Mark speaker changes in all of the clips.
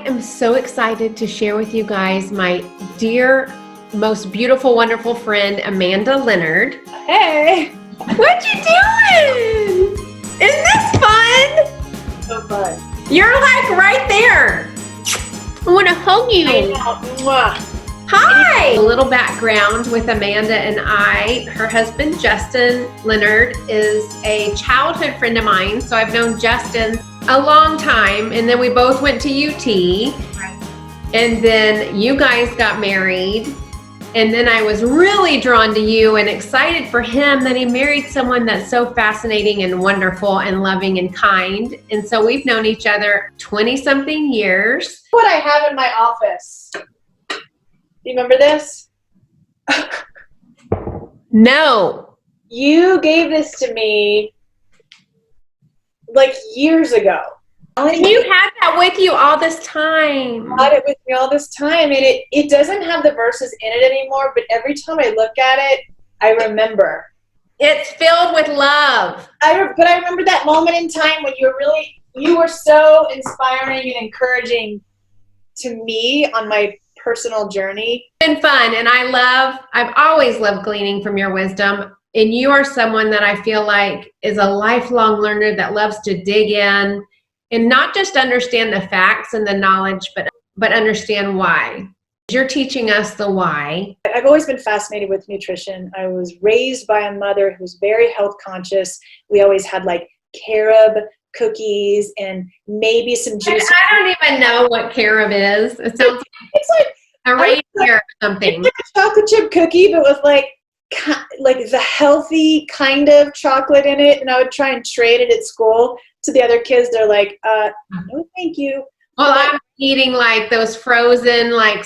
Speaker 1: am so excited to share with you guys my dear, most beautiful, wonderful friend, Amanda Leonard.
Speaker 2: Hey!
Speaker 1: What you doing? Isn't this fun?
Speaker 2: So fun.
Speaker 1: You're like right there. I want to hug you.
Speaker 2: I know. Mwah.
Speaker 1: Hi! A little background with Amanda and I. Her husband, Justin Leonard, is a childhood friend of mine. So I've known Justin a long time. And then we both went to UT.
Speaker 2: Right.
Speaker 1: And then you guys got married. And then I was really drawn to you and excited for him that he married someone that's so fascinating and wonderful and loving and kind. And so we've known each other 20-something years.
Speaker 2: What I have in my office. Do you remember this?
Speaker 1: No.
Speaker 2: You gave this to me like years ago.
Speaker 1: And you had that with you all this time.
Speaker 2: I had it with me all this time, and it doesn't have the verses in it anymore, but every time I look at it, I remember.
Speaker 1: It's filled with love.
Speaker 2: But I remember that moment in time when you were so inspiring and encouraging to me on my personal journey.
Speaker 1: It's been fun, and I've always loved gleaning from your wisdom. And you are someone that I feel like is a lifelong learner that loves to dig in and not just understand the facts and the knowledge, but understand why. You're teaching us the why.
Speaker 2: I've always been fascinated with nutrition. I was raised by a mother who was very health conscious. We always had like carob cookies and maybe some juice.
Speaker 1: I don't even know what carob is. It sounds
Speaker 2: it's like
Speaker 1: a reindeer or something.
Speaker 2: It's like a chocolate chip cookie, but with like the healthy kind of chocolate in it. And I would try and trade it at school to the other kids. They're like, no, thank you.
Speaker 1: Well, I'm eating like those frozen like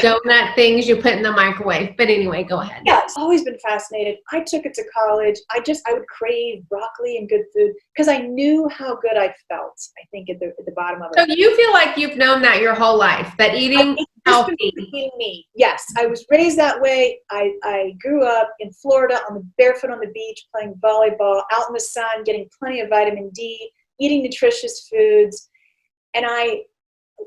Speaker 1: donut things you put in the microwave. But anyway, go ahead.
Speaker 2: Yeah, I've always been fascinated. I took it to college. I would crave broccoli and good food because I knew how good I felt, I think, at the bottom of it.
Speaker 1: So you feel like you've known that your whole life, that eating healthy.
Speaker 2: Eating me. Yes, I was raised that way. I grew up in Florida barefoot on the beach, playing volleyball, out in the sun, getting plenty of vitamin D, eating nutritious foods. And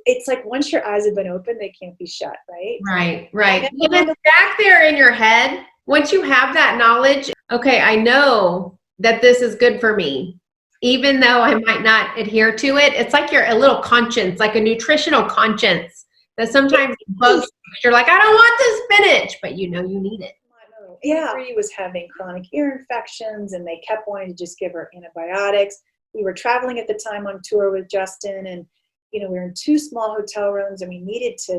Speaker 2: it's like once your eyes have been opened, they can't be shut, right?
Speaker 1: Right. Well, it's back there in your head. Once you have that knowledge, okay, I know that this is good for me. Even though I might not adhere to it, it's like a little conscience, like a nutritional conscience that sometimes bugs. You're like, I don't want this spinach, but you know you need it.
Speaker 2: Yeah. He was having chronic ear infections, and they kept wanting to just give her antibiotics. We were traveling at the time on tour with Justin, and we were in 2 small hotel rooms, and we needed to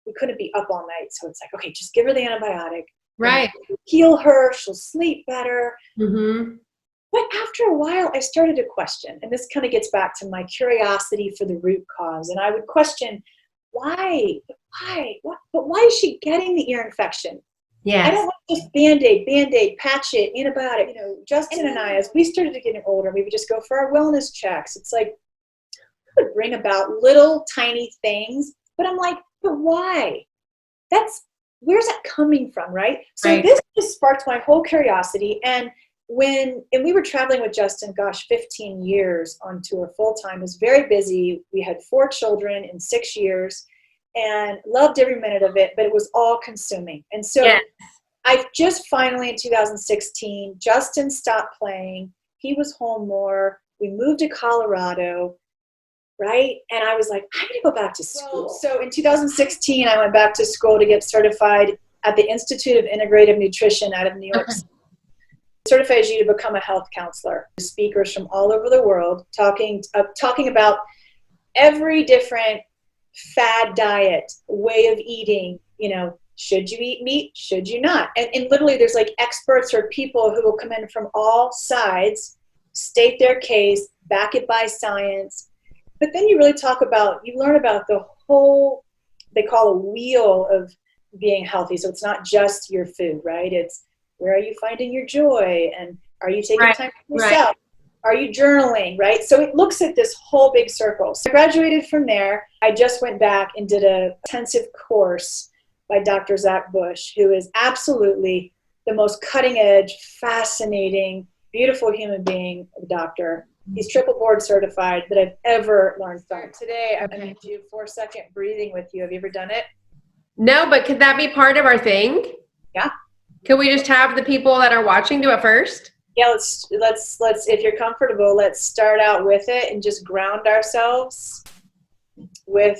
Speaker 2: we couldn't be up all night. So it's like, okay, just give her the antibiotic.
Speaker 1: Right.
Speaker 2: Heal her. She'll sleep better.
Speaker 1: Mm-hmm.
Speaker 2: But after a while, I started to question, and this kind of gets back to my curiosity for the root cause. And I would question, why? But why is she getting the ear infection?
Speaker 1: Yes.
Speaker 2: I don't want just Band-Aid, patch it, antibiotic. Justin and I, as we started to get older, we would just go for our wellness checks. It's like, I would bring about little tiny things, but I'm like, but why? Where's that coming from, right? So
Speaker 1: Right.
Speaker 2: This just sparked my whole curiosity. And we were traveling with Justin, 15 years on tour full time. It was very busy. We had 4 children in 6 years and loved every minute of it, but it was all consuming. And so
Speaker 1: Yes.
Speaker 2: I just finally in 2016, Justin stopped playing. He was home more. We moved to Colorado, right? And I was like, I need to go back to school. So in 2016, I went back to school to get certified at the Institute of Integrative Nutrition out of New York City. It certifies you to become a health counselor. Speakers from all over the world talking about every different fad diet, way of eating, should you eat meat? Should you not? And literally there's like experts or people who will come in from all sides, state their case, back it by science. But then you really learn about the whole, they call a wheel of being healthy. So it's not just your food, right? It's where are you finding your joy? And are you taking time for yourself? Right. Are you journaling, right? So it looks at this whole big circle. So I graduated from there. I just went back and did an intensive course by Dr. Zach Bush, who is absolutely the most cutting edge, fascinating, beautiful human being, doctor. He's triple board certified that I've ever learned from. Today, I'm going to do 4-second breathing with you. Have you ever done it?
Speaker 1: No, but could that be part of our thing?
Speaker 2: Yeah.
Speaker 1: Can we just have the people that are watching do it first?
Speaker 2: Yeah, let's if you're comfortable, let's start out with it and just ground ourselves with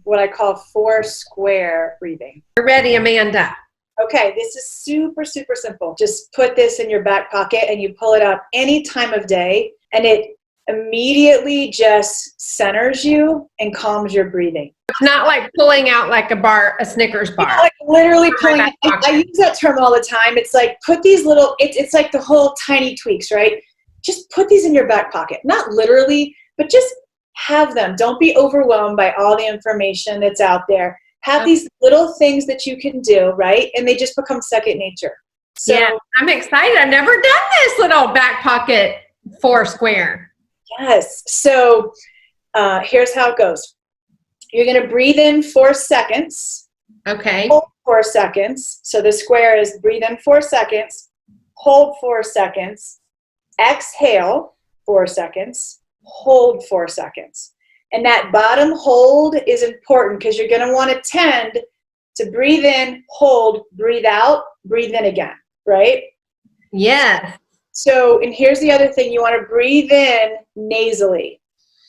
Speaker 2: what I call 4-square breathing.
Speaker 1: You're ready, Amanda.
Speaker 2: Okay, this is super, super simple. Just put this in your back pocket and you pull it up any time of day, and it immediately just centers you and calms your breathing.
Speaker 1: It's not like pulling out like a Snickers bar.
Speaker 2: Like literally pulling it. I use that term all the time. It's like put these little, it's like the whole tiny tweaks, right? Just put these in your back pocket. Not literally, but just have them. Don't be overwhelmed by all the information that's out there. Have these little things that you can do, right? And they just become second nature. So
Speaker 1: yeah, I'm excited. I've never done this little back pocket 4-square.
Speaker 2: Yes. So here's how it goes. You're going to breathe in 4 seconds.
Speaker 1: Okay.
Speaker 2: Hold 4 seconds. So the square is breathe in 4 seconds, hold 4 seconds, exhale 4 seconds, hold 4 seconds. And that bottom hold is important because you're going to want to tend to breathe in, hold, breathe out, breathe in again, right?
Speaker 1: Yes.
Speaker 2: So, and here's the other thing. You want to breathe in nasally.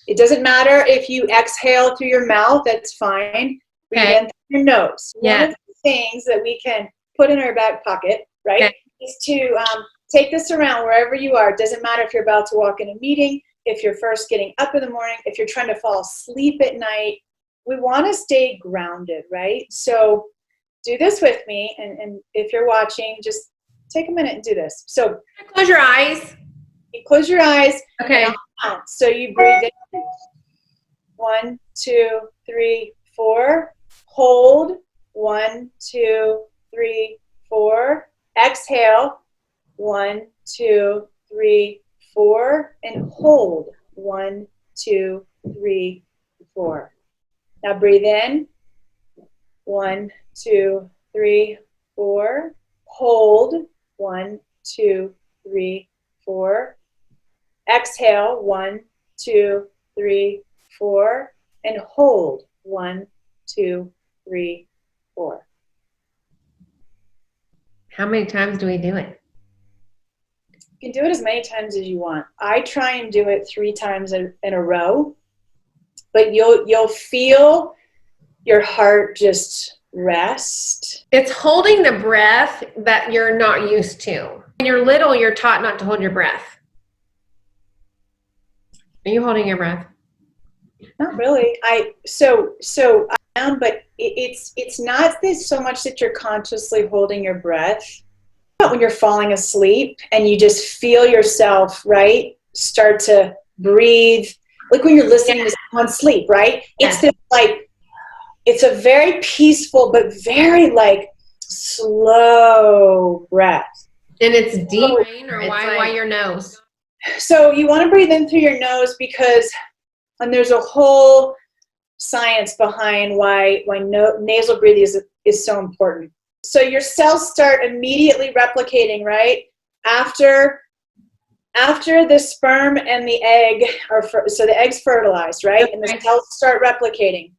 Speaker 2: It doesn't matter if you exhale through your mouth, that's fine. Breathe in through your nose.
Speaker 1: Yeah.
Speaker 2: One of the things that we can put in our back pocket, right, is to take this around wherever you are. It doesn't matter if you're about to walk in a meeting, if you're first getting up in the morning, if you're trying to fall asleep at night. We want to stay grounded, right? So do this with me, and if you're watching, just take a minute and do this. So
Speaker 1: close your eyes.
Speaker 2: You close your eyes.
Speaker 1: Okay.
Speaker 2: So you breathe in. 1, 2, 3, 4. Hold. 1, 2, 3, 4. Exhale. 1, 2, 3, 4. And hold. 1, 2, 3, 4. Now breathe in. 1, 2, 3, 4. Hold. 1, 2, 3, 4. Exhale. 1, 2, 3, 4. And hold. 1, 2, 3, 4.
Speaker 1: How many times do we do it?
Speaker 2: You can do it as many times as you want. I try and do it 3 times in a row, but you'll feel your heart just rest.
Speaker 1: It's holding the breath that you're not used to. When you're little, you're taught not to hold your breath. Are you holding your breath?
Speaker 2: Not really. So I am, but it's not this so much that you're consciously holding your breath. But when you're falling asleep and you just feel yourself, right, start to breathe, like when you're listening to someone sleep, right? It's this like, it's a very peaceful but very like slow breath.
Speaker 1: And it's deep, or why your nose?
Speaker 2: So you want to breathe in through your nose because, and there's a whole science behind why nasal breathing is so important. So your cells start immediately replicating, right? After the sperm and the egg so the egg's fertilized, right? And the cells start replicating.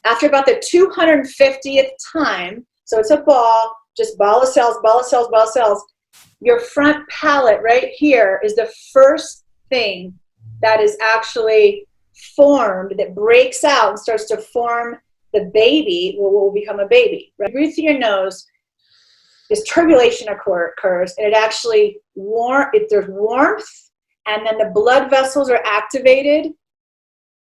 Speaker 2: After about the 250th time, so it's a ball, just ball of cells, ball of cells, ball of cells. Your front palate right here is the first thing that is actually formed, that breaks out and starts to form the baby, will become a baby. Right? Breathe through your nose, this turbulation occurs, and it actually there's warmth, and then the blood vessels are activated,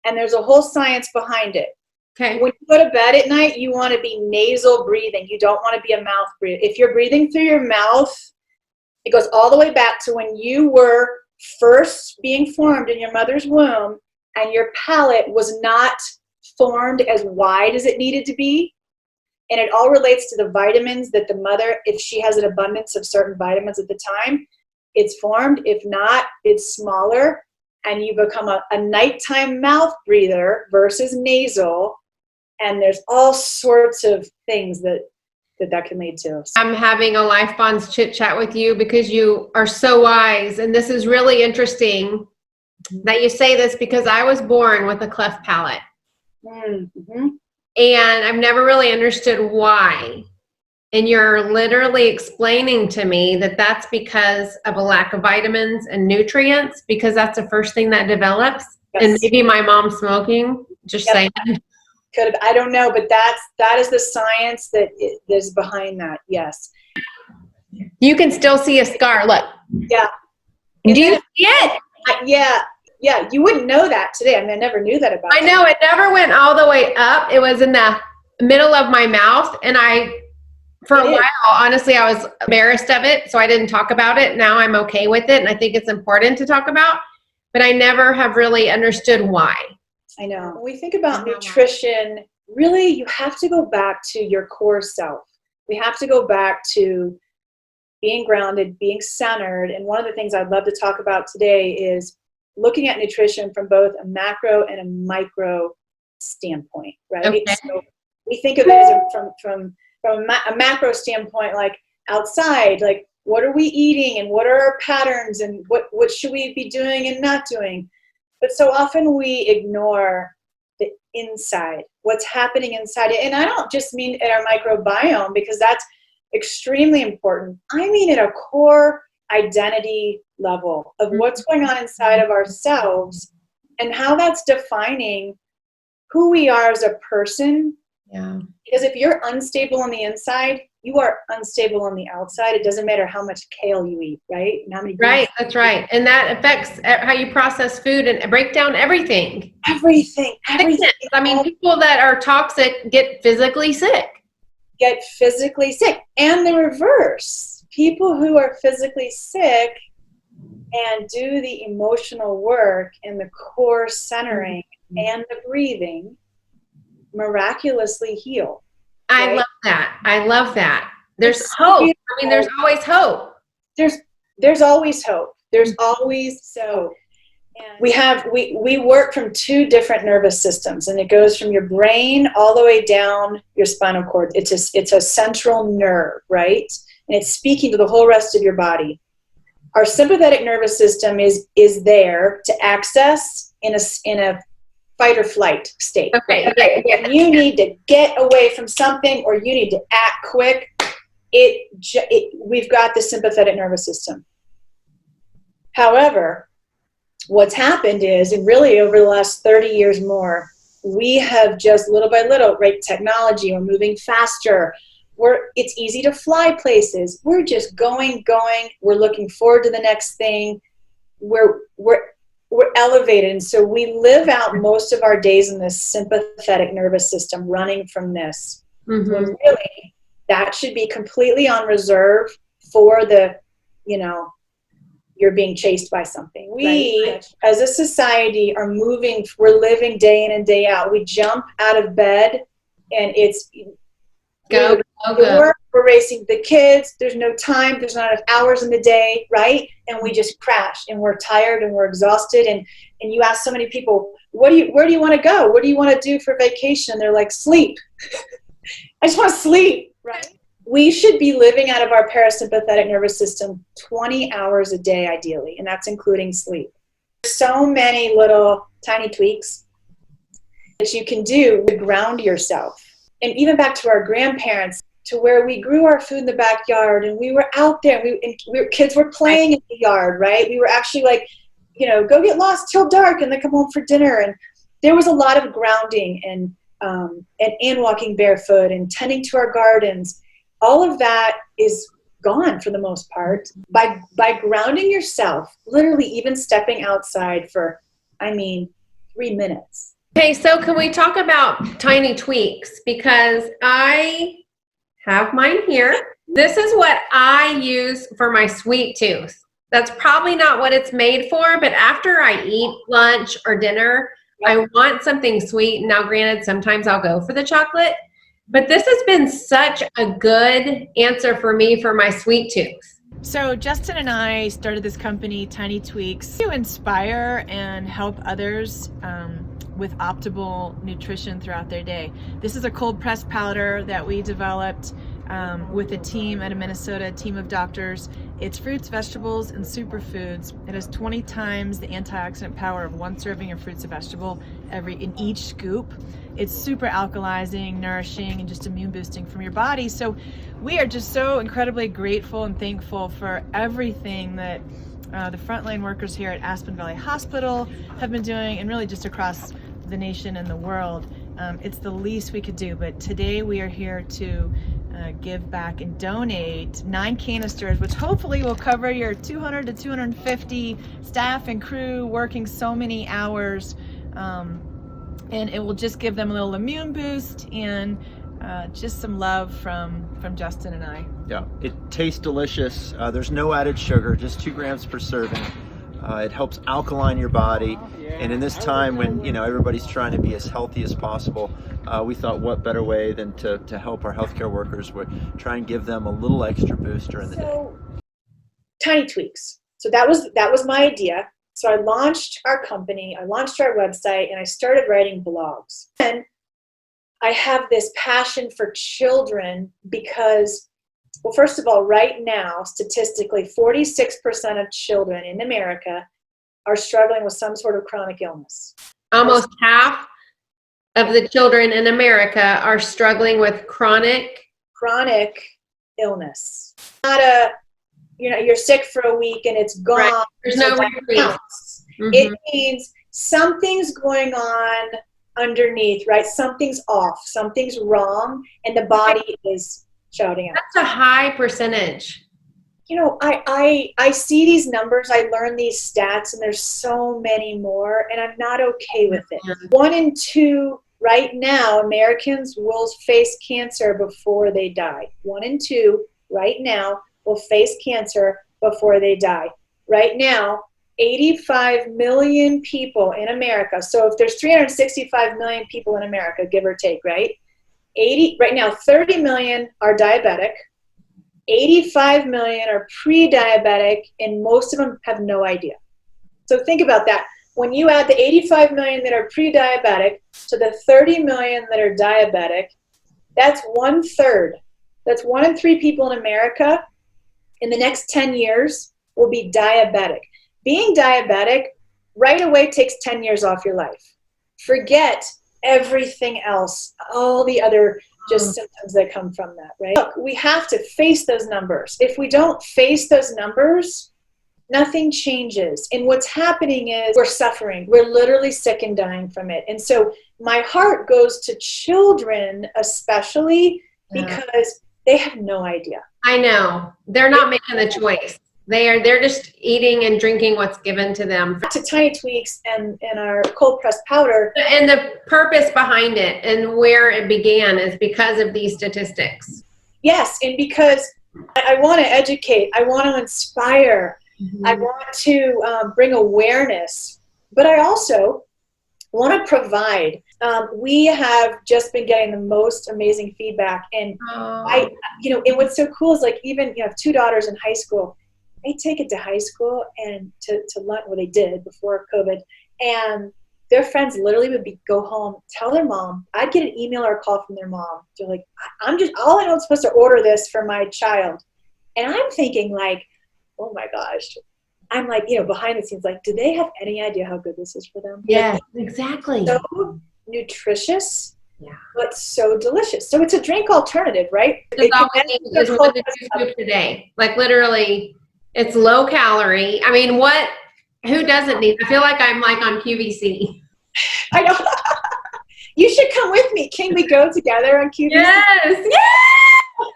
Speaker 2: and there's a whole science behind it.
Speaker 1: Okay.
Speaker 2: When you go to bed at night, you want to be nasal breathing. You don't want to be a mouth breather. If you're breathing through your mouth, it goes all the way back to when you were first being formed in your mother's womb, and your palate was not formed as wide as it needed to be. And it all relates to the vitamins that the mother, if she has an abundance of certain vitamins at the time, it's formed. If not, it's smaller, and you become a nighttime mouth breather versus nasal. And there's all sorts of things that can lead to.
Speaker 1: I'm having a Life Bonds chit chat with you because you are so wise, and this is really interesting. that you say this because I was born with a cleft palate.
Speaker 2: Mm-hmm.
Speaker 1: And I've never really understood why. And you're literally explaining to me that that's because of a lack of vitamins and nutrients, because that's the first thing that develops.
Speaker 2: Yes.
Speaker 1: And maybe my mom's smoking, just saying.
Speaker 2: Could have, I don't know, but that is the science that is behind that. Yes.
Speaker 1: You can still see a scar. Look.
Speaker 2: Yeah.
Speaker 1: Do you see it?
Speaker 2: Yeah. Yeah. You wouldn't know that today. I mean, I never knew that about
Speaker 1: I know it never went all the way up. It was in the middle of my mouth. And for a while, honestly, I was embarrassed of it. So I didn't talk about it. Now I'm okay with it. And I think it's important to talk about, but I never have really understood why.
Speaker 2: I know. When we think about nutrition, really, you have to go back to your core self. We have to go back to being grounded, being centered. And one of the things I'd love to talk about today is looking at nutrition from both a macro and a micro standpoint, right?
Speaker 1: Okay.
Speaker 2: So we think of it as from a macro standpoint, like outside, like what are we eating and what are our patterns and what should we be doing and not doing? But so often we ignore the inside, what's happening inside it. And I don't just mean at our microbiome, because that's extremely important. I mean at a core identity level of what's going on inside of ourselves and how that's defining who we are as a person.
Speaker 1: Yeah.
Speaker 2: Because if you're unstable on the inside, you are unstable on the outside. It doesn't matter how much kale you eat, right? And how many
Speaker 1: right, that's right. And that affects how you process food and break down everything.
Speaker 2: Everything.
Speaker 1: I mean, people that are toxic get physically sick.
Speaker 2: And the reverse. People who are physically sick and do the emotional work and the core centering and the breathing miraculously heal. Right?
Speaker 1: I love that. There's hope. I mean, there's always hope.
Speaker 2: There's always hope. There's always so. And we work from two different nervous systems, and it goes from your brain all the way down your spinal cord. It's a central nerve, right? And it's speaking to the whole rest of your body. Our sympathetic nervous system is there to access in a fight or flight state.
Speaker 1: Okay.
Speaker 2: If you need to get away from something or you need to act quick, we've got the sympathetic nervous system. However, what's happened is, and really over the last 30 years more, we have just little by little, right? Technology, we're moving faster. It's easy to fly places. We're just going. We're looking forward to the next thing. We're elevated. And so we live out most of our days in this sympathetic nervous system running from this.
Speaker 1: Mm-hmm.
Speaker 2: When really, that should be completely on reserve for you're being chased by something. We, as a society, are moving, we're living day in and day out. We jump out of bed and it's
Speaker 1: go.
Speaker 2: Work, we're racing the kids, there's no time, there's not enough hours in the day, right? And we just crash and we're tired and we're exhausted. And you ask so many people, where do you want to go? What do you want to do for vacation? And they're like, sleep. I just want to sleep, right? We should be living out of our parasympathetic nervous system 20 hours a day, ideally, and that's including sleep. So many little tiny tweaks that you can do to ground yourself. And even back to our grandparents, to where we grew our food in the backyard and we were out there, kids were playing in the yard, right? We were actually like, go get lost till dark and then come home for dinner. And there was a lot of grounding and walking barefoot and tending to our gardens. All of that is gone for the most part. By grounding yourself, literally even stepping outside for, 3 minutes.
Speaker 1: Okay, so can we talk about tiny tweaks? Because I have mine here. This is what I use for my sweet tooth. That's probably not what it's made for, but after I eat lunch or dinner, I want something sweet. Now, granted, sometimes I'll go for the chocolate, but this has been such a good answer for me for my sweet tooth.
Speaker 3: So Justin and I started this company, Tiny Tweaks, to inspire and help others with optimal nutrition throughout their day. This is a cold pressed powder that we developed with a team at a Minnesota team of doctors. It's fruits, vegetables, and superfoods. It has 20 times the antioxidant power of one serving of fruits and vegetable in each scoop. It's super alkalizing, nourishing, and just immune boosting from your body. So we are just so incredibly grateful and thankful for everything that the frontline workers here at Aspen Valley Hospital have been doing, and really just across the nation and the world. It's the least we could do, but today we are here to give back and donate 9 canisters, which hopefully will cover your 200 to 250 staff and crew working so many hours, and it will just give them a little immune boost and just some love from Justin and I.
Speaker 4: Yeah, it tastes delicious. There's no added sugar, just 2 grams per serving. It helps alkaline your body, and in this time when everybody's trying to be as healthy as possible, we thought what better way than to help our healthcare workers, try and give them a little extra boost during the day.
Speaker 2: Tiny tweaks. So that was my idea. So I launched our company, I launched our website, and I started writing blogs. And I have this passion for children because, well, first of all, right now, statistically, 46% of children in America are struggling with some sort of chronic illness.
Speaker 1: Almost half of the children in America are struggling with chronic
Speaker 2: illness. Not you're sick for a week and it's gone.
Speaker 1: Right. There's no relief.
Speaker 2: It means something's going on underneath, right? Something's off, something's wrong, and the body is shouting out.
Speaker 1: That's a high percentage.
Speaker 2: I see these numbers, I learn these stats, and there's so many more, and I'm not okay with it. 1 in 2 right now, Americans will face cancer before they die. 1 in 2 right now will face cancer before they die. Right now, 85 million people in America. So if there's 365 million people in America, give or take, right? Right now, 30 million are diabetic. 85 million are pre-diabetic, and most of them have no idea. So think about that. When you add the 85 million that are pre-diabetic to the 30 million that are diabetic, that's 1/3. That's 1 in 3 people in America in the next 10 years will be diabetic. Being diabetic right away takes 10 years off your life. Forget everything else, all the other just symptoms that come from that, right? Look, we have to face those numbers. If we don't face those numbers, nothing changes. And what's happening is we're suffering. We're literally sick and dying from it. And so my heart goes to children especially because they have no idea.
Speaker 1: I know. They're not making the choice. They're just eating and drinking what's given to them.
Speaker 2: To Tiny Tweaks and our cold pressed powder.
Speaker 1: And the purpose behind it and where it began is because of these statistics.
Speaker 2: Yes, and because I want to educate, I want to inspire, I want to bring awareness, but I also want to provide. We have just been getting the most amazing feedback, and and what's so cool is even I have 2 daughters in high school. They take it to high school and to lunch, well, they did before COVID, and their friends literally would go home, tell their mom. I'd get an email or a call from their mom. They're like, all I know is supposed to order this for my child. And I'm thinking oh my gosh. I'm behind the scenes, do they have any idea how good this is for them?
Speaker 1: Yeah, exactly.
Speaker 2: So nutritious, but so delicious. So it's a drink alternative, right?
Speaker 1: It's all we need is 1 to 2 scoops a day. Literally, it's low calorie. I mean, who doesn't need? I feel like I'm on QVC.
Speaker 2: I know. You should come with me. Can we go together on QVC?
Speaker 1: Yes. Yeah.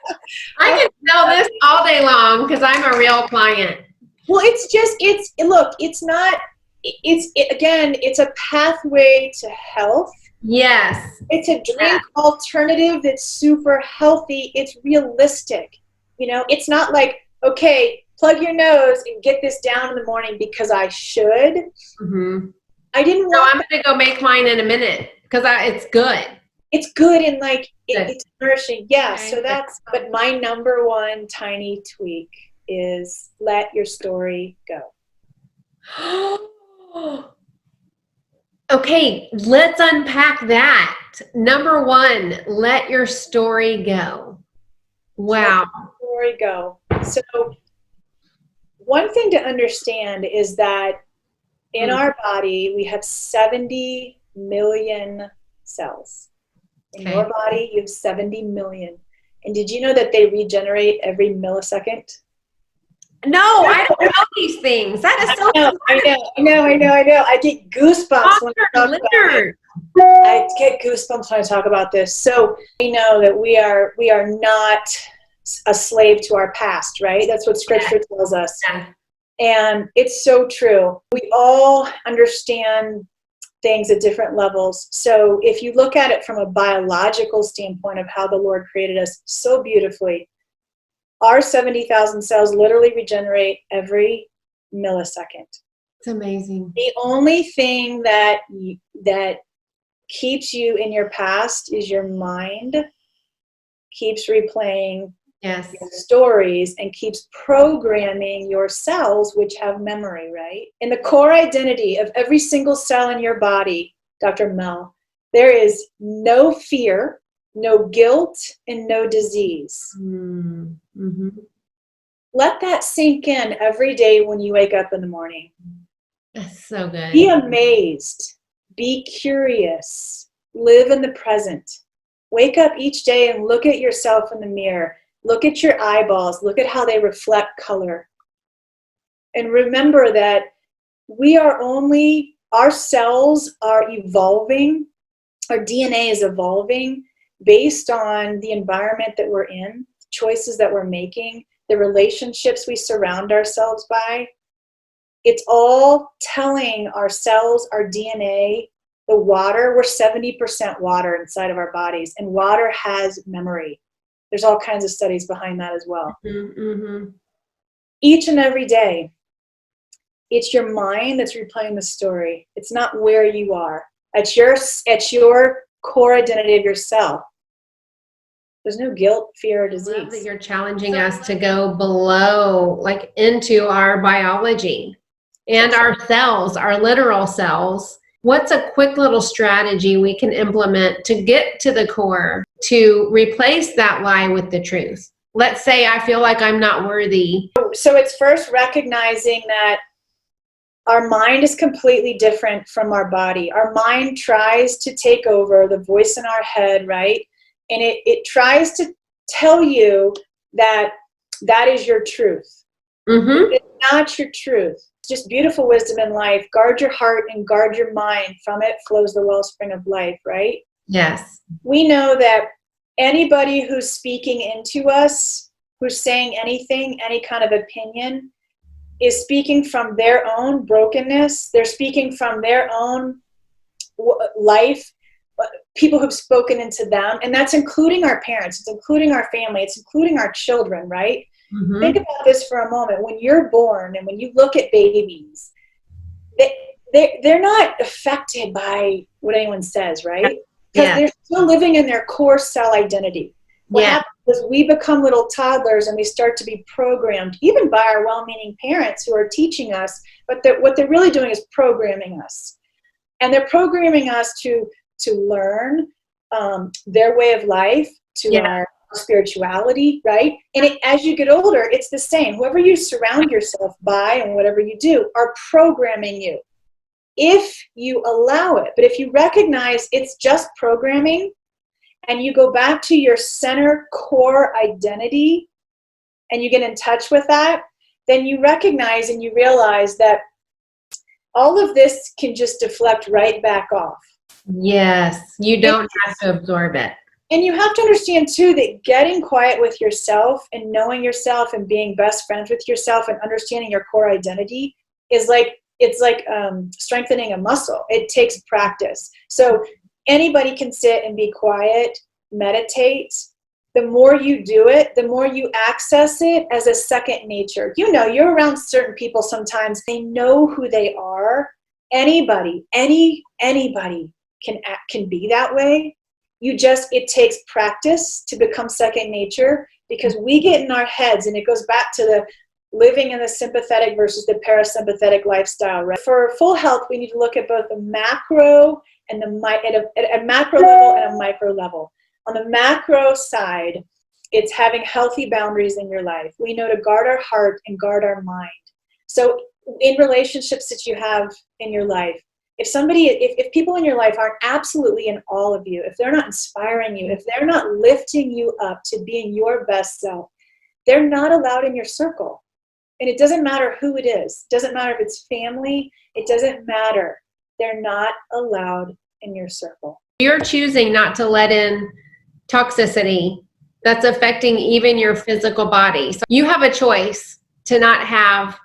Speaker 1: I can sell this all day long because I'm a real client.
Speaker 2: Well, it's a pathway to health.
Speaker 1: Yes.
Speaker 2: It's a drink alternative that's super healthy. It's realistic. It's not okay, plug your nose and get this down in the morning because I should. I didn't want.
Speaker 1: No, I'm going to go make mine in a minute because it's good.
Speaker 2: It's good and it's nourishing. Yeah. Okay. So but my number 1 tiny tweak is let your story go.
Speaker 1: Okay, let's unpack that. Number 1, let your story go. Wow.
Speaker 2: Story go. So one thing to understand is that in our body, we have 70 million cells. In
Speaker 1: Okay.
Speaker 2: your body, you have 70 million. And did you know that they regenerate every millisecond?
Speaker 1: No, I don't know these things. That is so
Speaker 2: I know. I get goosebumps when I talk about it. I get goosebumps when I talk about this. So we know that we are not a slave to our past, right? That's what Scripture tells us.
Speaker 1: Yeah.
Speaker 2: And it's so true. We all understand things at different levels. So if you look at it from a biological standpoint of how the Lord created us so beautifully, our 70,000 cells literally regenerate every millisecond.
Speaker 1: It's amazing.
Speaker 2: The only thing that keeps you in your past is your mind keeps replaying
Speaker 1: Yes.
Speaker 2: your stories and keeps programming your cells, which have memory, right? In the core identity of every single cell in your body, Dr. Mel, there is no fear, no guilt, and no disease.
Speaker 1: Mm-hmm.
Speaker 2: Let that sink in every day when you wake up in the morning.
Speaker 1: That's so good.
Speaker 2: Be amazed. Be curious. Live in the present. Wake up each day and look at yourself in the mirror. Look at your eyeballs. Look at how they reflect color. And remember that our cells are evolving. Our DNA is evolving based on the environment that we're in, choices that we're making, the relationships we surround ourselves by. It's all telling our cells, our DNA, the water. We're 70% water inside of our bodies, and water has memory. There's all kinds of studies behind that as well.
Speaker 1: Mm-hmm.
Speaker 2: Each and every day, it's your mind that's replaying the story. It's not where you are. It's your core identity of yourself. There's no guilt, fear, or
Speaker 1: I love that
Speaker 2: disease.
Speaker 1: you're challenging us to go below, like into our biology and our cells, our literal cells. What's a quick little strategy we can implement to get to the core, to replace that lie with the truth? Let's say I feel like I'm not worthy.
Speaker 2: So it's first recognizing that our mind is completely different from our body. Our mind tries to take over the voice in our head, right? And it tries to tell you that is your truth.
Speaker 1: Mm-hmm.
Speaker 2: It's not your truth. It's just beautiful wisdom in life. Guard your heart and guard your mind. From it flows the wellspring of life, right?
Speaker 1: Yes.
Speaker 2: We know that anybody who's speaking into us, who's saying anything, any kind of opinion, is speaking from their own brokenness. They're speaking from their own life, people who've spoken into them, and that's including our parents, it's including our family, it's including our children, right?
Speaker 1: Mm-hmm.
Speaker 2: Think about this for a moment. When you're born and when you look at babies, they're not affected by what anyone says, right? Because they're still living in their core cell identity. What happens is we become little toddlers and we start to be programmed, even by our well-meaning parents who are teaching us, but what they're really doing is programming us. And they're programming us to learn their way of life, to our spirituality, right? And as you get older, it's the same. Whoever you surround yourself by and whatever you do are programming you, if you allow it. But if you recognize it's just programming, and you go back to your center core identity, and you get in touch with that, then you recognize and you realize that all of this can just deflect right back off.
Speaker 1: Yes, you don't have to absorb it.
Speaker 2: And you have to understand too that getting quiet with yourself and knowing yourself and being best friends with yourself and understanding your core identity is like strengthening a muscle. It takes practice. So anybody can sit and be quiet, meditate. The more you do it, the more you access it as a second nature. You know, you're around certain people sometimes, they know who they are. Anybody can be that way. It takes practice to become second nature, because we get in our heads, and it goes back to the living in the sympathetic versus the parasympathetic lifestyle, right? For full health, we need to look at both the macro and at a macro level and a micro level. On the macro side, It's having healthy boundaries in your life. We know to guard our heart and guard our mind. So in relationships that you have in your life, if people in your life aren't absolutely in all of you, if they're not inspiring you, if they're not lifting you up to being your best self, they're not allowed in your circle. And it doesn't matter who it is. It doesn't matter if it's family. It doesn't matter. They're not allowed in your circle.
Speaker 1: You're choosing not to let in toxicity that's affecting even your physical body. So you have a choice to not have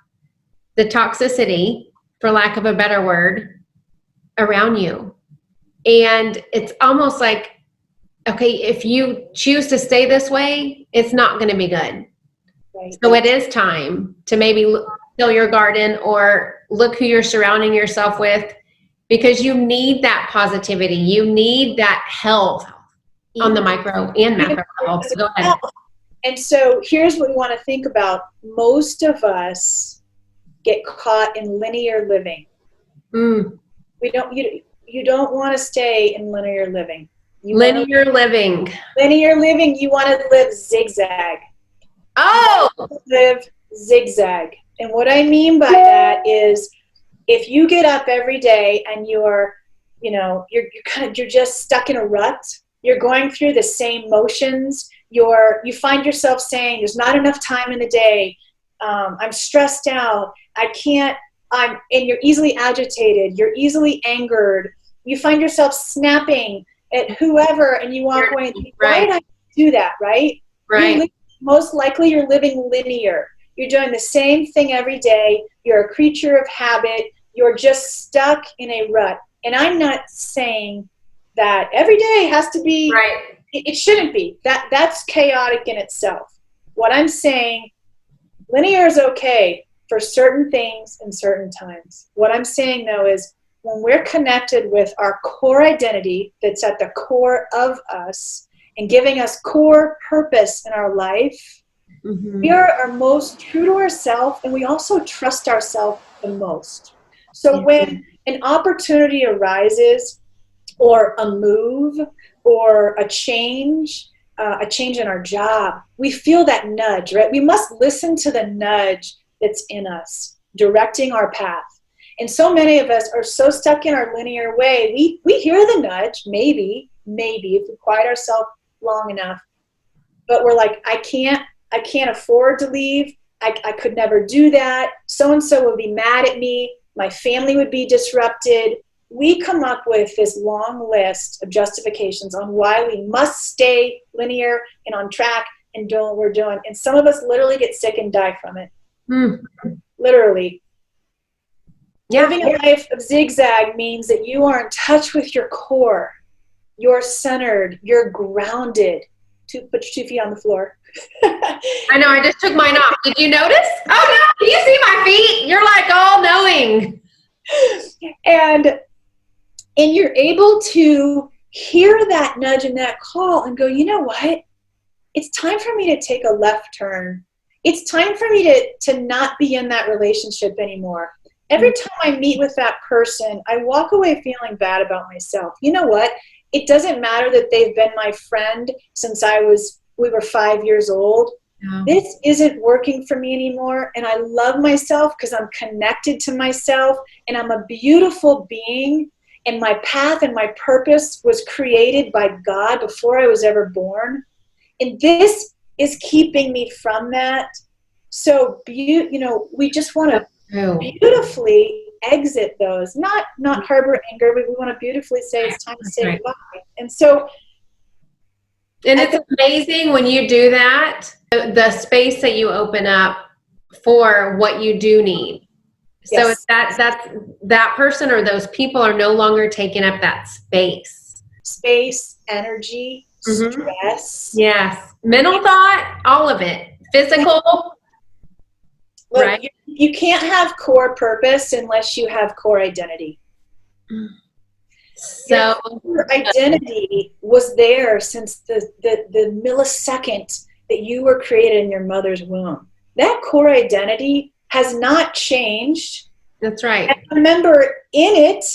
Speaker 1: the toxicity, for lack of a better word, around you. And it's almost like, okay, if you choose to stay this way, it's not going to be good.
Speaker 2: Right.
Speaker 1: So it is time to maybe fill your garden or look who you're surrounding yourself with, because you need that positivity. You need that health on the micro and macro level. Go ahead.
Speaker 2: And so here's what we want to think about. Most of us get caught in linear living. You don't want to stay in linear living.
Speaker 1: Linear living.
Speaker 2: You want to live zigzag.
Speaker 1: Oh!
Speaker 2: Live zigzag. And what I mean by that is, if you get up every day and you're just stuck in a rut, you're going through the same motions, you find yourself saying, there's not enough time in the day, I'm stressed out, and you're easily agitated, you're easily angered, you find yourself snapping at whoever, and you walk away and think, why did I do that, right?
Speaker 1: Right.
Speaker 2: Most likely you're living linear. You're doing the same thing every day. You're a creature of habit. You're just stuck in a rut. And I'm not saying that every day has to be,
Speaker 1: right.
Speaker 2: It shouldn't be. That's chaotic in itself. What I'm saying, linear is okay for certain things and certain times. What I'm saying, though, is when we're connected with our core identity that's at the core of us and giving us core purpose in our life, we are our most true to ourselves, and we also trust ourselves the most. So when an opportunity arises, or a move, or a change in our job, we feel that nudge, right? We must listen to the nudge that's in us, directing our path. And so many of us are so stuck in our linear way, we hear the nudge, maybe, if we quiet ourselves long enough, but we're like, I can't afford to leave. I could never do that. So-and-so would be mad at me. My family would be disrupted. We come up with this long list of justifications on why we must stay linear and on track and doing what we're doing. And some of us literally get sick and die from it. Literally. Yeah. Living a life of zigzag means that you are in touch with your core. You're centered. You're grounded. Put your 2 feet on the floor.
Speaker 1: I know, I just took mine off. Did you notice? Oh no, do you see my feet? You're like all knowing.
Speaker 2: And you're able to hear that nudge and that call and go, you know what? It's time for me to take a left turn. It's time for me to not be in that relationship anymore. Every time I meet with that person, I walk away feeling bad about myself. You know what? It doesn't matter that they've been my friend since we were 5 years old. Yeah. This isn't working for me anymore. And I love myself because I'm connected to myself and I'm a beautiful being. And my path and my purpose was created by God before I was ever born. And this is keeping me from that. So, we just want to beautifully exit those, not harbor anger, but we want to beautifully say it's time to say goodbye. And so,
Speaker 1: and it's amazing when you do that, the space that you open up for what you do need. So
Speaker 2: yes.
Speaker 1: It's that person or those people are no longer taking up that space.
Speaker 2: Space, energy, stress.
Speaker 1: Yes. Mental thought, all of it. Physical.
Speaker 2: Look,
Speaker 1: right?
Speaker 2: You can't have core purpose unless you have core identity.
Speaker 1: So
Speaker 2: your identity was there since the millisecond that you were created in your mother's womb. That core identity has not changed.
Speaker 1: That's right.
Speaker 2: And remember, in it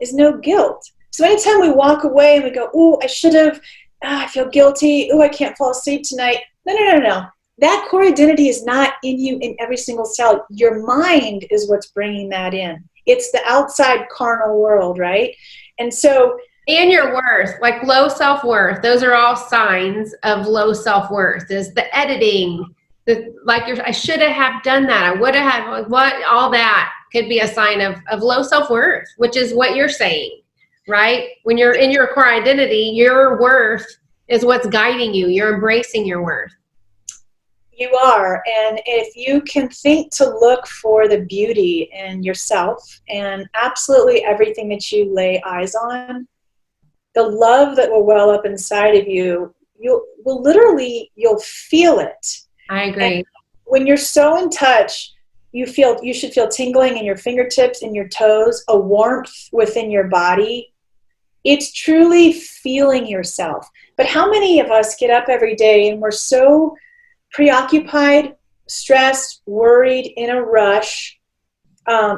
Speaker 2: is no guilt. So anytime we walk away and we go, "Oh, I should have I feel guilty. Oh, I can't fall asleep tonight. No. That core identity is not in you in every single cell. Your mind is what's bringing that in. It's the outside carnal world, right? And so,
Speaker 1: and your worth, like low self-worth, those are all signs of low self-worth. Is the editing, I should have done that, I would have, all that could be a sign of low self-worth, which is what you're saying, right? When you're in your core identity, your worth is what's guiding you. You're embracing your worth.
Speaker 2: You are. And if you can think to look for the beauty in yourself and absolutely everything that you lay eyes on, the love that will well up inside of you, you'll feel it.
Speaker 1: I agree.
Speaker 2: And when you're so in touch, you should feel tingling in your fingertips and your toes, a warmth within your body. It's truly feeling yourself. But how many of us get up every day and we're so preoccupied, stressed, worried, in a rush?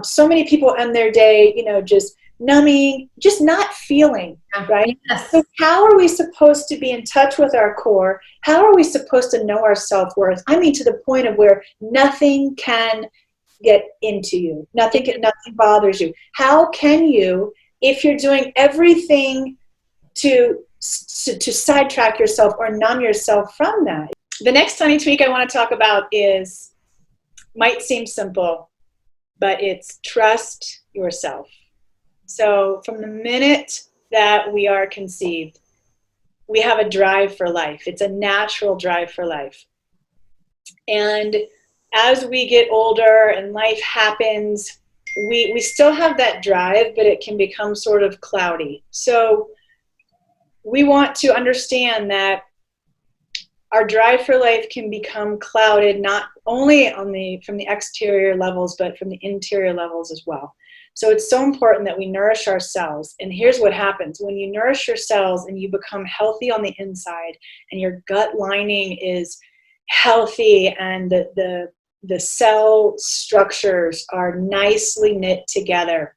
Speaker 2: So many people end their day, just numbing, just not feeling, right?
Speaker 1: Yes.
Speaker 2: So how are we supposed to be in touch with our core? How are we supposed to know our self-worth? I mean, to the point of where nothing can get into you. Nothing bothers you. How can you, if you're doing everything to sidetrack yourself or numb yourself from that? The next tiny tweak I want to talk about might seem simple, but it's trust yourself. So from the minute that we are conceived, we have a drive for life. It's a natural drive for life. And as we get older and life happens, we still have that drive, but it can become sort of cloudy. So we want to understand that our drive for life can become clouded not only from the exterior levels, but from the interior levels as well. So it's so important that we nourish our cells. And here's what happens. When you nourish your cells and you become healthy on the inside and your gut lining is healthy and the cell structures are nicely knit together,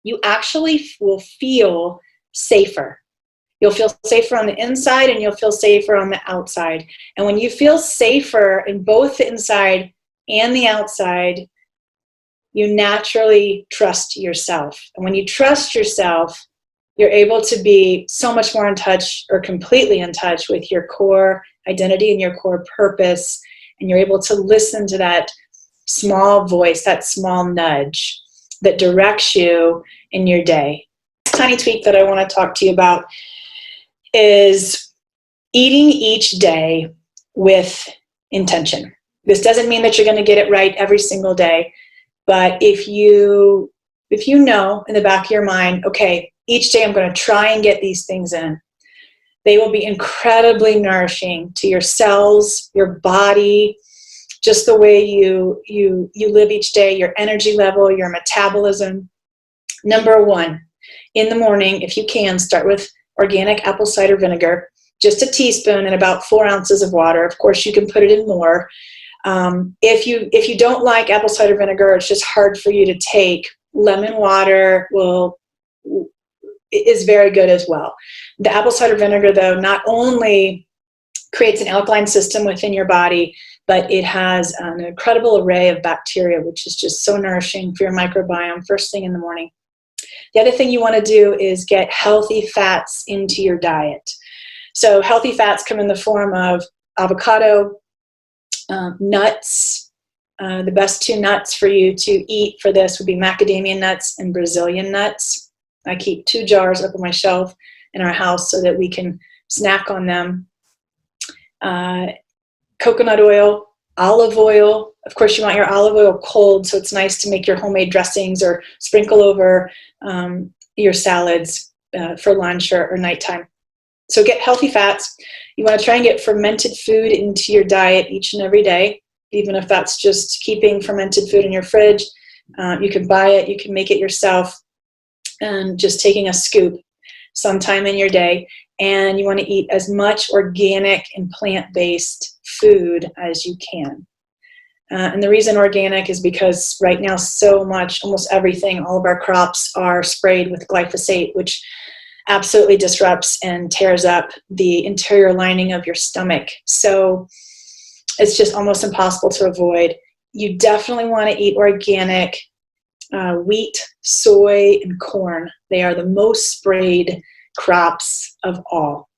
Speaker 2: you actually will feel safer. You'll feel safer on the inside and you'll feel safer on the outside. And when you feel safer in both the inside and the outside, you naturally trust yourself. And when you trust yourself, you're able to be so much more in touch, or completely in touch, with your core identity and your core purpose. And you're able to listen to that small voice, that small nudge that directs you in your day. Tiny tweak that I want to talk to you about is eating each day with intention. This doesn't mean that you're going to get it right every single day, but if you know in the back of your mind, okay, each day I'm going to try and get these things in, they will be incredibly nourishing to your cells, your body, just the way you live each day, your energy level, your metabolism. Number one, in the morning, if you can, start with organic apple cider vinegar, just a teaspoon and about 4 ounces of water. Of course, you can put it in more. If you don't like apple cider vinegar, it's just hard for you to take, lemon water is very good as well. The apple cider vinegar, though, not only creates an alkaline system within your body, but it has an incredible array of bacteria, which is just so nourishing for your microbiome first thing in the morning. The other thing you want to do is get healthy fats into your diet. So healthy fats come in the form of avocado, nuts. The best 2 nuts for you to eat for this would be macadamia nuts and Brazilian nuts. I keep 2 jars up on my shelf in our house so that we can snack on them. Coconut oil, olive oil. Of course, you want your olive oil cold, so it's nice to make your homemade dressings or sprinkle over your salads for lunch or nighttime. So get healthy fats. You want to try and get fermented food into your diet each and every day, even if that's just keeping fermented food in your fridge. You can buy it, you can make it yourself, and just taking a scoop sometime in your day. And you want to eat as much organic and plant-based food as you can. And the reason organic is because right now so much, almost everything, all of our crops are sprayed with glyphosate, which absolutely disrupts and tears up the interior lining of your stomach. So it's just almost impossible to avoid. You definitely want to eat organic wheat, soy, and corn. They are the most sprayed crops of all.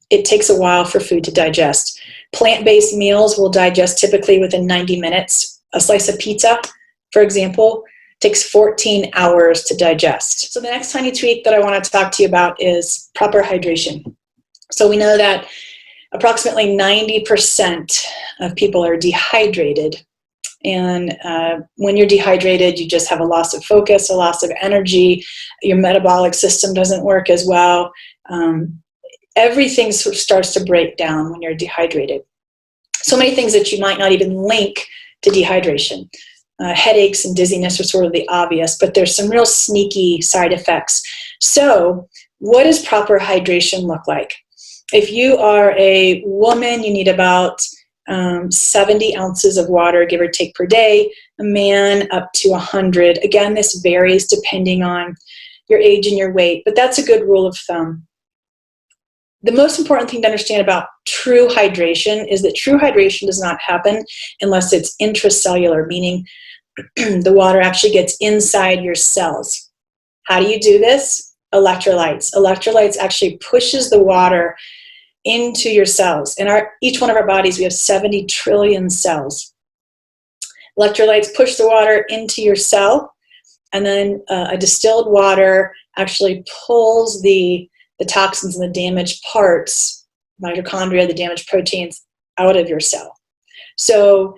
Speaker 2: It takes a while for food to digest. Plant-based meals will digest typically within 90 minutes. A slice of pizza, for example, takes 14 hours to digest. So the next tiny tweak that I want to talk to you about is proper hydration. So we know that approximately 90% of people are dehydrated. And when you're dehydrated, you just have a loss of focus, a loss of energy. Your metabolic system doesn't work as well. Everything sort of starts to break down when you're dehydrated. So many things that you might not even link to dehydration. Headaches and dizziness are sort of the obvious, but there's some real sneaky side effects. So what does proper hydration look like? If you are a woman, you need about 70 ounces of water, give or take, per day. A man, up to 100. Again, this varies depending on your age and your weight, but that's a good rule of thumb. The most important thing to understand about true hydration is that true hydration does not happen unless it's intracellular, meaning the water actually gets inside your cells. How do you do this? Electrolytes. Electrolytes actually pushes the water into your cells. In each one of our bodies, we have 70 trillion cells. Electrolytes push the water into your cell, and then a distilled water actually pulls the toxins and the damaged parts, mitochondria, the damaged proteins, out of your cell. So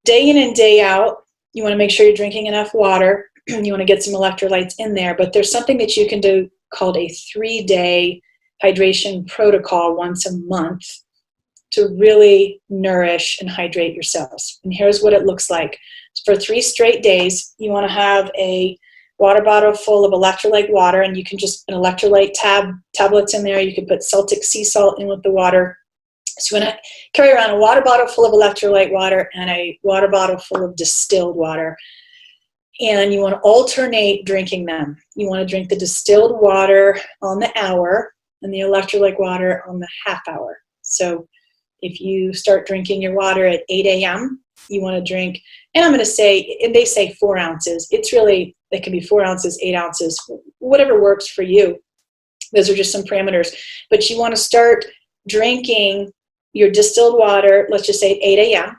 Speaker 2: day in and day out, you want to make sure you're drinking enough water. You want to get some electrolytes in there, but there's something that you can do called a 3-day hydration protocol once a month to really nourish and hydrate your cells. And here's what it looks like. For 3 straight days, you want to have a water bottle full of electrolyte water, and you can just an electrolyte tablets in there. You can put Celtic sea salt in with the water. So you want to carry around a water bottle full of electrolyte water and a water bottle full of distilled water. And you want to alternate drinking them. You want to drink the distilled water on the hour and the electrolyte water on the half hour. So if you start drinking your water at 8 a.m., you want to drink, and I'm going to say, and they say 4 ounces. It's really, it can be 4 ounces, 8 ounces, whatever works for you. Those are just some parameters. But you want to start drinking your distilled water, let's just say 8 a.m.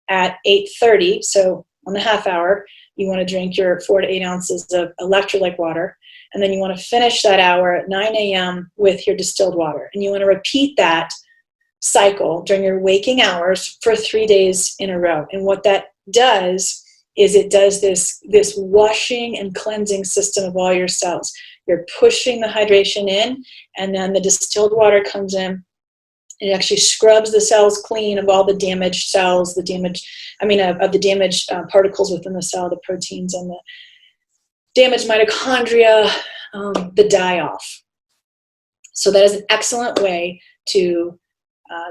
Speaker 2: At 8:30, so on the half hour, you want to drink your 4 to 8 ounces of electrolyte water. And then you want to finish that hour at 9 a.m. with your distilled water. And you want to repeat that cycle during your waking hours for 3 days in a row. And what that does is it does this washing and cleansing system of all your cells. You're pushing the hydration in, and then the distilled water comes in. It actually scrubs the cells clean of all the damaged cells, of the damaged particles within the cell, the proteins and the damaged mitochondria, the die-off. So that is an excellent way to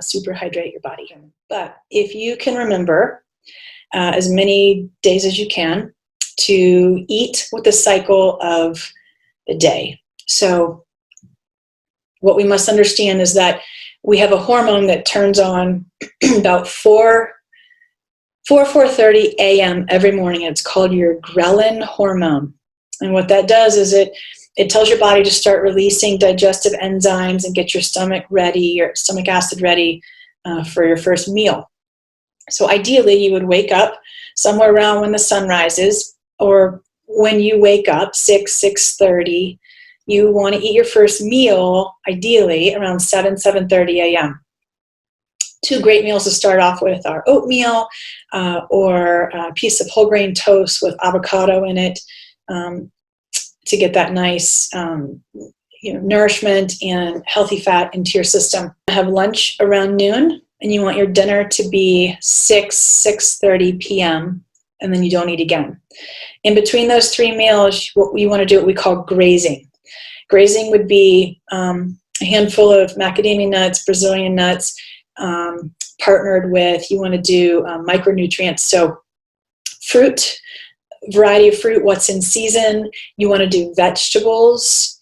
Speaker 2: superhydrate your body. But if you can remember as many days as you can to eat with the cycle of the day. So what we must understand is that we have a hormone that turns on about 4:30 a.m. every morning. It's called your Ghrelin hormone. And what that does is it tells your body to start releasing digestive enzymes and get your stomach ready, your stomach acid ready for your first meal. So ideally, you would wake up somewhere around when the sun rises, or when you wake up, 6:30, you want to eat your first meal, ideally, around 7:30 a.m. 2 great meals to start off with are oatmeal or a piece of whole grain toast with avocado in it to get that nice nourishment and healthy fat into your system. Have lunch around noon, and you want your dinner to be 6:30 p.m., and then you don't eat again. In between those 3 meals, what we want to do what we call grazing. Grazing would be a handful of macadamia nuts, Brazilian nuts, partnered with, you want to do micronutrients. So fruit, variety of fruit, what's in season. You want to do vegetables,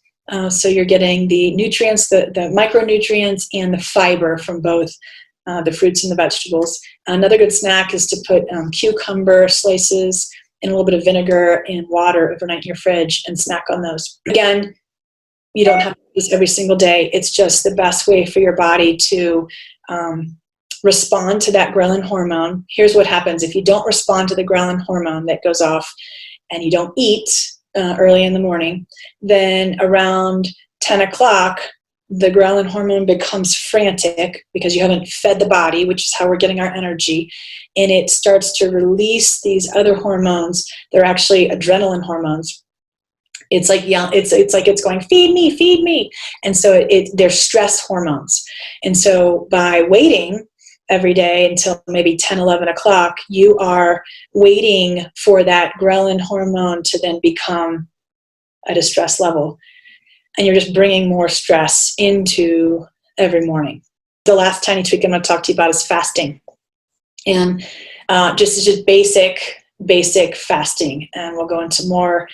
Speaker 2: So you're getting the nutrients, the micronutrients and the fiber from both the fruits and the vegetables. Another good snack is to put cucumber slices and a little bit of vinegar and water overnight in your fridge and snack on those. Again, you don't have to do this every single day. It's just the best way for your body to respond to that ghrelin hormone. Here's what happens. If you don't respond to the ghrelin hormone that goes off and you don't eat early in the morning, then around 10 o'clock, the ghrelin hormone becomes frantic because you haven't fed the body, which is how we're getting our energy, and it starts to release these other hormones. They're actually adrenaline hormones. It's like, yeah, it's like it's going, feed me, feed me. And so they're stress hormones. And so by waiting every day until maybe 10, 11 o'clock, you are waiting for that ghrelin hormone to then become at a stress level. And you're just bringing more stress into every morning. The last tiny tweak I'm going to talk to you about is fasting. And just basic fasting. And we'll go into more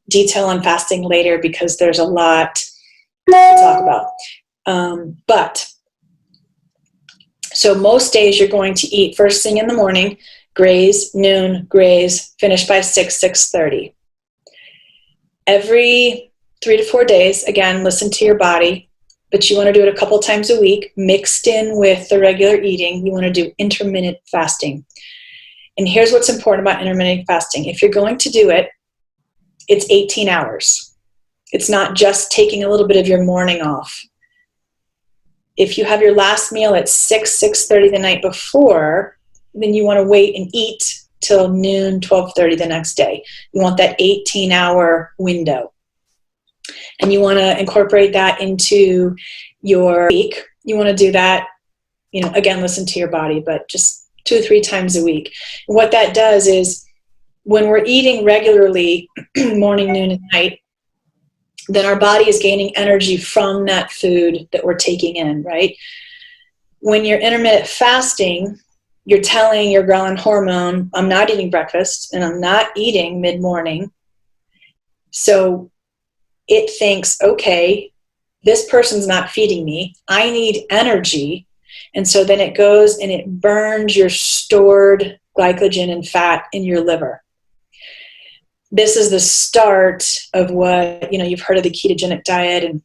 Speaker 2: detail on fasting later because there's a lot to talk about. So most days you're going to eat first thing in the morning, graze, noon, graze, finish by 6:30. Every 3 to 4 days, again, listen to your body, but you want to do it a couple times a week, mixed in with the regular eating. You want to do intermittent fasting. And here's what's important about intermittent fasting. If you're going to do it, it's 18 hours. It's not just taking a little bit of your morning off. If you have your last meal at 6:30 the night before, then you want to wait and eat till noon, 12:30 the next day. You want that 18-hour window. And you want to incorporate that into your week. You want to do that, again, listen to your body, but just 2 or 3 times a week. And what that does is when we're eating regularly, morning, noon, and night, then our body is gaining energy from that food that we're taking in, right? When you're intermittent fasting, you're telling your ghrelin hormone, I'm not eating breakfast and I'm not eating mid-morning. So it thinks, okay, this person's not feeding me. I need energy. And so then it goes and it burns your stored glycogen and fat in your liver. This is the start of what, you've heard of the ketogenic diet and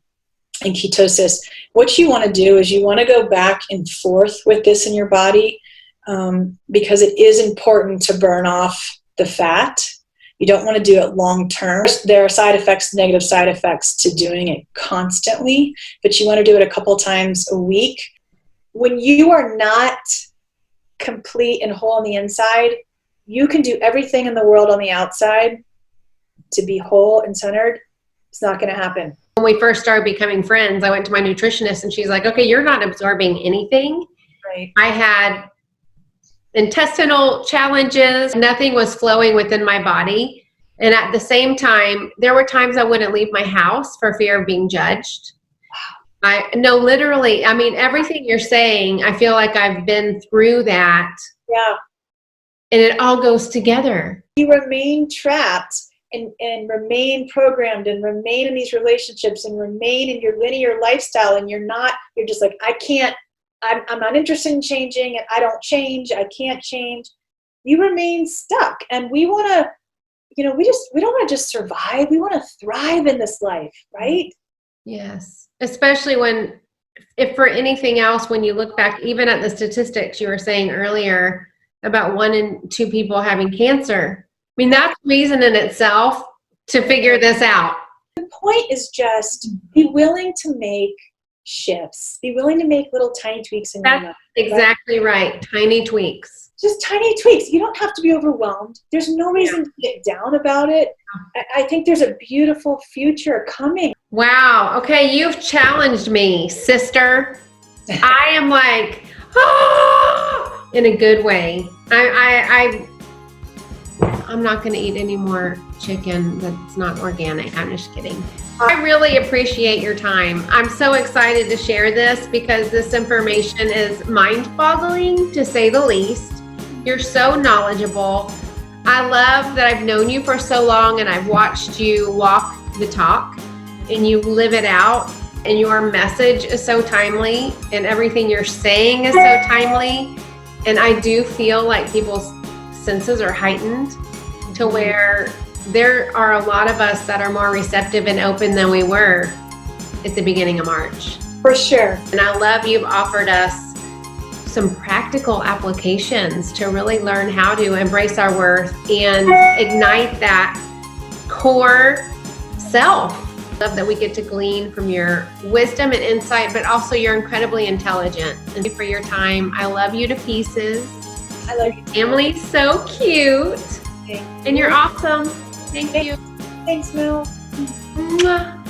Speaker 2: ketosis. What you want to do is you want to go back and forth with this in your body because it is important to burn off the fat. You don't want to do it long term. There are side effects, negative side effects to doing it constantly, but you want to do it a couple times a week. When you are not complete and whole on the inside, you can do everything in the world on the outside to be whole and centered. It's not going to happen.
Speaker 1: When we first started becoming friends, I went to my nutritionist and she's like, okay, you're not absorbing anything.
Speaker 2: Right.
Speaker 1: I had intestinal challenges. Nothing was flowing within my body. And at the same time, there were times I wouldn't leave my house for fear of being judged. Literally, everything you're saying, I feel like I've been through that.
Speaker 2: Yeah.
Speaker 1: And it all goes together.
Speaker 2: You remain trapped and remain programmed and remain in these relationships and remain in your linear lifestyle. And you're just like, I'm not interested in changing and I don't change. I can't change. You remain stuck. And we want to, we don't want to just survive. We want to thrive in this life, right?
Speaker 1: Yes. Especially if for anything else, when you look back, even at the statistics you were saying earlier about 1 in 2 people having cancer. That's reason in itself to figure this out.
Speaker 2: The point is just be willing to make shifts. Be willing to make little tiny tweaks in your life.
Speaker 1: Exactly right. Tiny tweaks.
Speaker 2: Just tiny tweaks. You don't have to be overwhelmed. There's no reason to get down about it. I think there's a beautiful future coming.
Speaker 1: Wow. Okay. You've challenged me, sister. I am like, in a good way. I'm not going to eat any more chicken that's not organic. I'm just kidding. I really appreciate your time. I'm so excited to share this because this information is mind-boggling, to say the least. You're so knowledgeable. I love that I've known you for so long and I've watched you walk the talk. and you live it out, and your message is so timely, and everything you're saying is so timely. And I do feel like people's senses are heightened to where there are a lot of us that are more receptive and open than we were at the beginning of March.
Speaker 2: For sure.
Speaker 1: And I love you've offered us some practical applications to really learn how to embrace our worth and ignite that core self. Love that we get to glean from your wisdom and insight, but also you're incredibly intelligent. Thank you for your time. I love you to pieces.
Speaker 2: I love you.
Speaker 1: Family's so cute.
Speaker 2: Thank
Speaker 1: And you're awesome. Thank you.
Speaker 2: Thanks, Mel.
Speaker 1: Mwah.